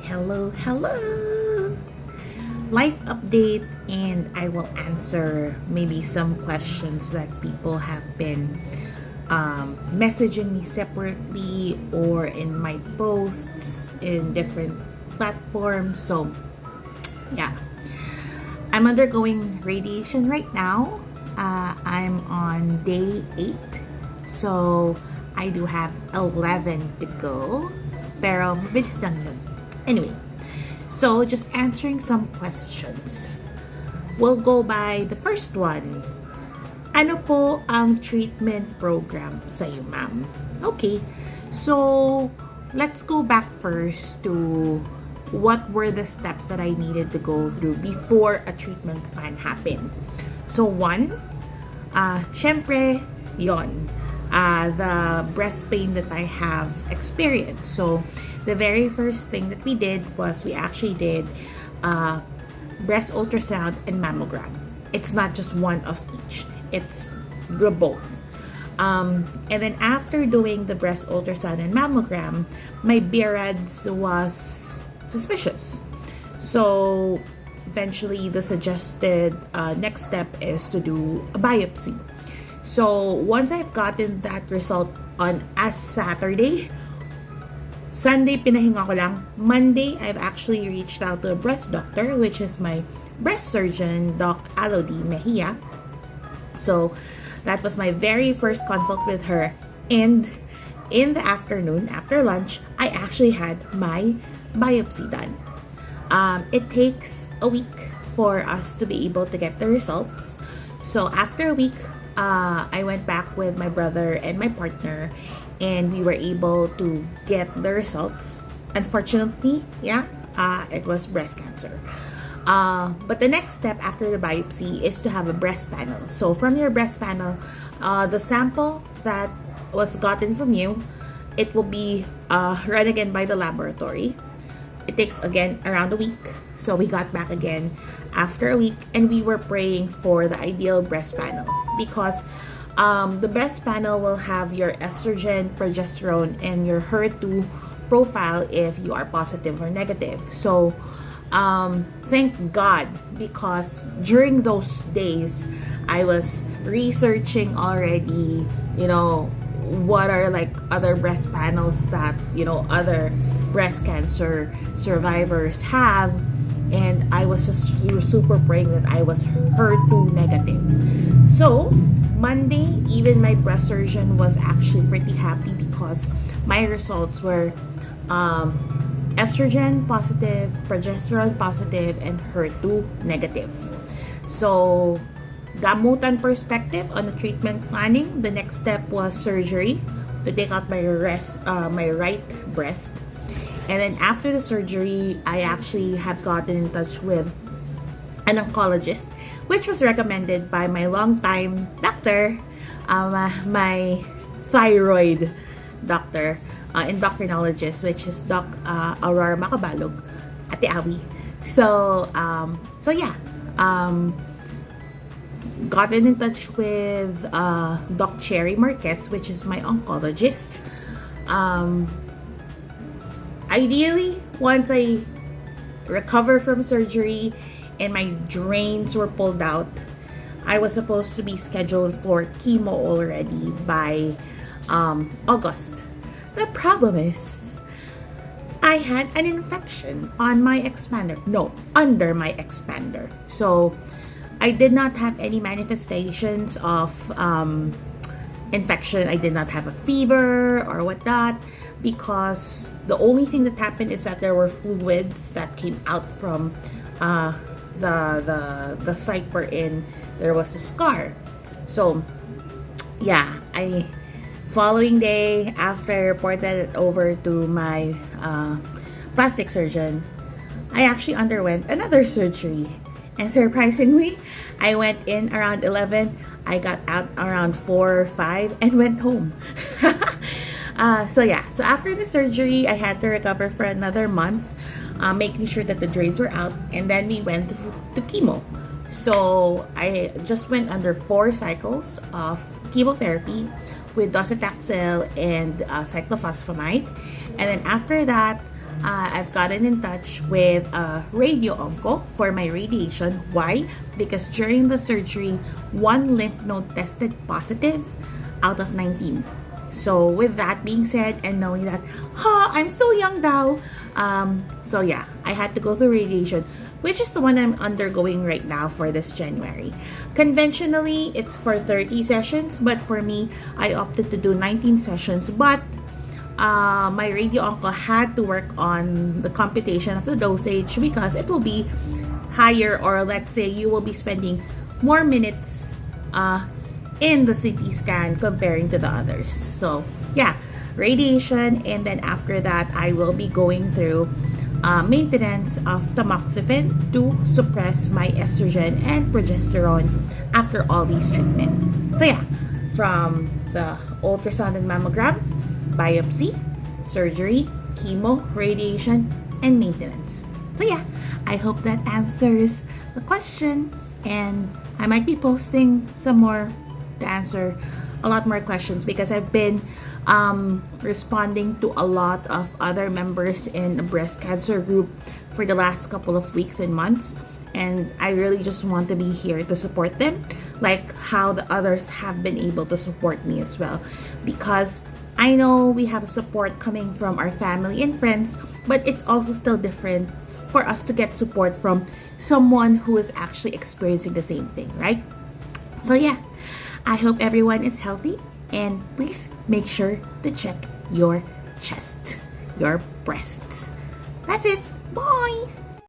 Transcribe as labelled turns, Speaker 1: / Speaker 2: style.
Speaker 1: Hello, hello! Life update, and I will answer maybe some questions that people have been messaging me separately or in my posts in different platforms. So, yeah, I'm undergoing radiation right now. I'm on day 8, so I do have 11 to go. Pero mabilis lang yun. Anyway, so just answering some questions. We'll go by the first one. Ano po ang treatment program sa'yo, ma'am? Okay, so let's go back first to what were the steps that I needed to go through before a treatment plan happened. So one, syempre, yon, the breast pain that I have experienced. So the very first thing that we did was we actually did breast ultrasound and mammogram. It's not just one of each, it's the both. And then after doing the breast ultrasound and mammogram, my BRADS was suspicious. So eventually the suggested next step is to do a biopsy. So once I've gotten that result on a Saturday, Sunday pinahinga ko lang. Monday, I've actually reached out to a breast doctor, which is my breast surgeon, Doc Alodi Mejia. So that was my very first consult with her. And in the afternoon, after lunch, I actually had my biopsy done. It takes a week for us to be able to get the results. So after a week, I went back with my brother and my partner, and we were able to get the results. Unfortunately, it was breast cancer. But the next step after the biopsy is to have a breast panel. So from your breast panel, the sample that was gotten from you, it will be run again by the laboratory. It takes again around a week. So we got back again after a week, and we were praying for the ideal breast panel because the breast panel will have your estrogen, progesterone, and your HER2 profile if you are positive or negative. So thank God, because during those days I was researching already, what are like other breast panels that other breast cancer survivors have, and I was just super praying that I was HER2 negative. So Monday, even my breast surgeon was actually pretty happy because my results were estrogen positive, progesterone positive, and HER2 negative. So gamutan perspective on the treatment planning, the next step was surgery to take out my right breast. And then after the surgery, I actually have gotten in touch with an oncologist, which was recommended by my longtime doctor, my thyroid doctor, endocrinologist, which is Doc Aurora Macabalog, Ate Awi. So gotten in touch with Doc Cherry Marquez, which is my oncologist. Ideally, once I recover from surgery and my drains were pulled out, I was supposed to be scheduled for chemo already by August. The problem is, I had an infection on my expander. No, under my expander. So I did not have any manifestations of infection. I did not have a fever or whatnot, because the only thing that happened is that there were fluids that came out from the site we're in. There was a scar. So following day, after I reported it over to my plastic surgeon, I actually underwent another surgery. And surprisingly, I went in around 11, I got out around 4 or 5, and went home. So after the surgery, I had to recover for another month, making sure that the drains were out, and then we went to chemo. So I just went under 4 cycles of chemotherapy with docetaxel and cyclophosphamide, and then after that, I've gotten in touch with radio onco for my radiation. Why? Because during the surgery, one lymph node tested positive out of 19. So with that being said, and knowing that, I'm still young now. So yeah, I had to go through radiation, which is the one I'm undergoing right now for this January. Conventionally, it's for 30 sessions, but for me, I opted to do 19 sessions. But my radio onco had to work on the computation of the dosage because it will be higher, or let's say you will be spending more minutes in the CT scan comparing to the others. So yeah, radiation, and then after that I will be going through maintenance of tamoxifen to suppress my estrogen and progesterone after all these treatments. So yeah, from the ultrasound and mammogram, biopsy, surgery, chemo, radiation, and maintenance. So yeah, I hope that answers the question, and I might be posting some more to answer a lot more questions because I've been responding to a lot of other members in a breast cancer group for the last couple of weeks and months, and I really just want to be here to support them like how the others have been able to support me as well, because I know we have support coming from our family and friends, but it's also still different for us to get support from someone who is actually experiencing the same thing, right? So yeah, I hope everyone is healthy, and please make sure to check your chest, your breasts. That's it. Bye!